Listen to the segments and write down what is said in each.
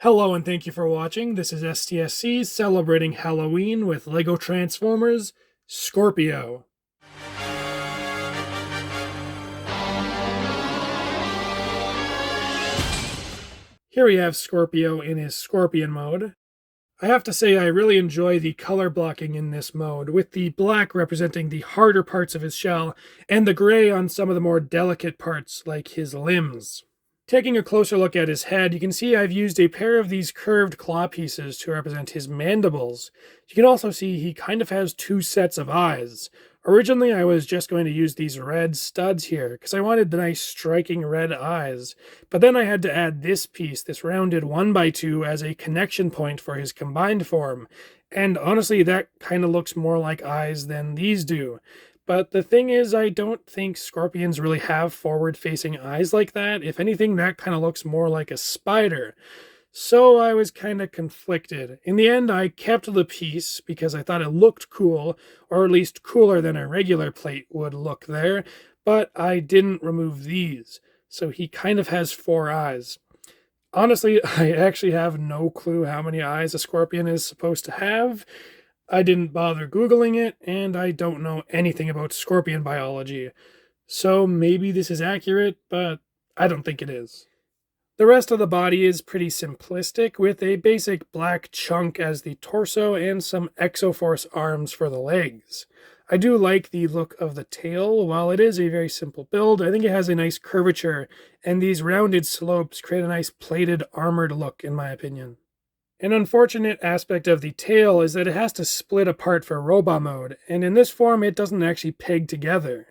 Hello and thank you for watching. This is STSC celebrating Halloween with LEGO Transformers Scorpio. Here we have Scorpio in his Scorpion mode. I have to say I really enjoy the color blocking in this mode, with the black representing the harder parts of his shell and the gray on some of the more delicate parts like his limbs. Taking a closer look at his head, you can see I've used a pair of these curved claw pieces to represent his mandibles. You can also see he kind of has two sets of eyes. Originally, I was just going to use these red studs here, because I wanted the nice striking red eyes. But then I had to add this piece, this rounded 1x2, as a connection point for his combined form. And honestly, that kind of looks more like eyes than these do. But the thing is, I don't think scorpions really have forward-facing eyes like that. If anything, that kind of looks more like a spider. So I was kind of conflicted. In the end, I kept the piece because I thought it looked cool, or at least cooler than a regular plate would look there, but I didn't remove these. So he kind of has four eyes. Honestly, I actually have no clue how many eyes a scorpion is supposed to have. I didn't bother Googling it, and I don't know anything about scorpion biology. So maybe this is accurate, but I don't think it is. The rest of the body is pretty simplistic, with a basic black chunk as the torso and some Exoforce arms for the legs. I do like the look of the tail. While it is a very simple build, I think it has a nice curvature, and these rounded slopes create a nice plated, armored look, in my opinion. An unfortunate aspect of the tail is that it has to split apart for robot mode, and in this form it doesn't actually peg together.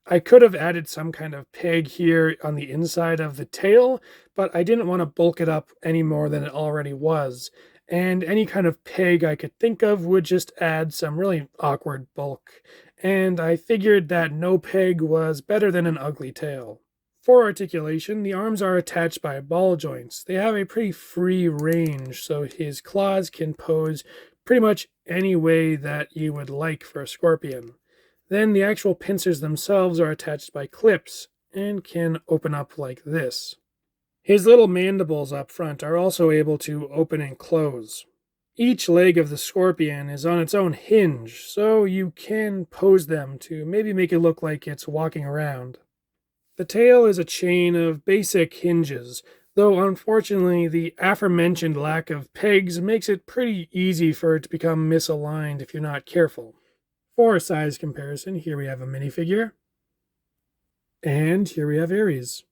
I could have added some kind of peg here on the inside of the tail, but I didn't want to bulk it up any more than it already was, and any kind of peg I could think of would just add some really awkward bulk, and I figured that no peg was better than an ugly tail. For articulation, the arms are attached by ball joints. They have a pretty free range, so his claws can pose pretty much any way that you would like for a scorpion. Then the actual pincers themselves are attached by clips and can open up like this. His little mandibles up front are also able to open and close. Each leg of the scorpion is on its own hinge, so you can pose them to maybe make it look like it's walking around. The tail is a chain of basic hinges, though unfortunately the aforementioned lack of pegs makes it pretty easy for it to become misaligned if you're not careful. For a size comparison, here we have a minifigure, and here we have Ares.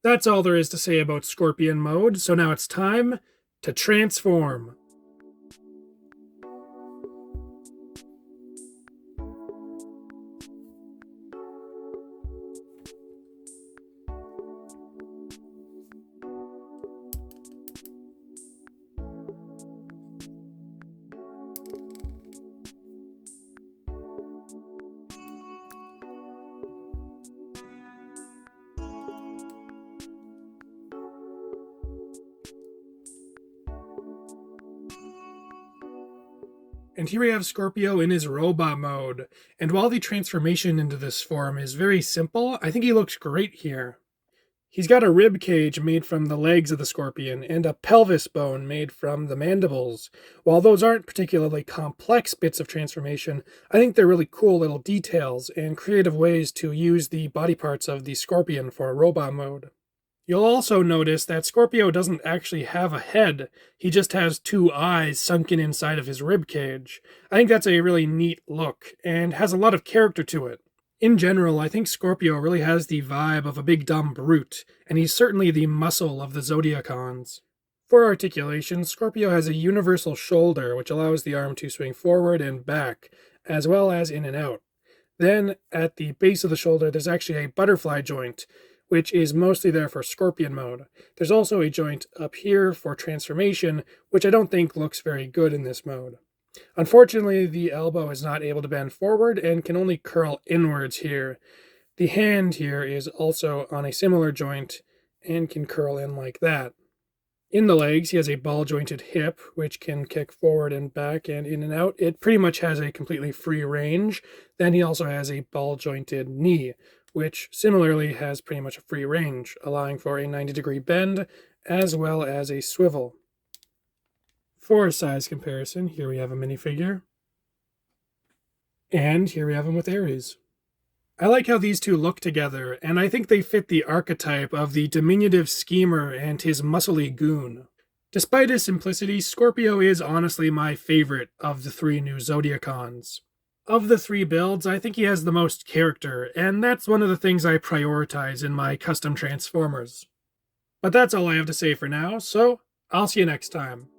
That's all there is to say about Scorpion mode, so now it's time to transform. And here we have Scorpio in his robot mode. And while the transformation into this form is very simple, I think he looks great here. He's got a rib cage made from the legs of the scorpion and a pelvis bone made from the mandibles. While those aren't particularly complex bits of transformation, I think they're really cool little details and creative ways to use the body parts of the scorpion for robot mode. You'll also notice that Scorpio doesn't actually have a head, he just has two eyes sunken inside of his rib cage. I think that's a really neat look, and has a lot of character to it. In general, I think Scorpio really has the vibe of a big dumb brute, and he's certainly the muscle of the Zodiacons. For articulation, Scorpio has a universal shoulder, which allows the arm to swing forward and back, as well as in and out. Then, at the base of the shoulder, there's actually a butterfly joint, which is mostly there for Scorpion mode. There's also a joint up here for transformation, which I don't think looks very good in this mode. Unfortunately, the elbow is not able to bend forward and can only curl inwards here. The hand here is also on a similar joint and can curl in like that. In the legs, he has a ball-jointed hip, which can kick forward and back and in and out. It pretty much has a completely free range. Then he also has a ball-jointed knee, which similarly has pretty much a free range, allowing for a 90-degree bend as well as a swivel. For a size comparison, here we have a minifigure, and here we have him with Ares. I like how these two look together, and I think they fit the archetype of the diminutive schemer and his muscly goon. Despite his simplicity, Scorpio is honestly my favorite of the three new Zodiacons. Of the three builds, I think he has the most character, and that's one of the things I prioritize in my custom Transformers. But that's all I have to say for now, so I'll see you next time.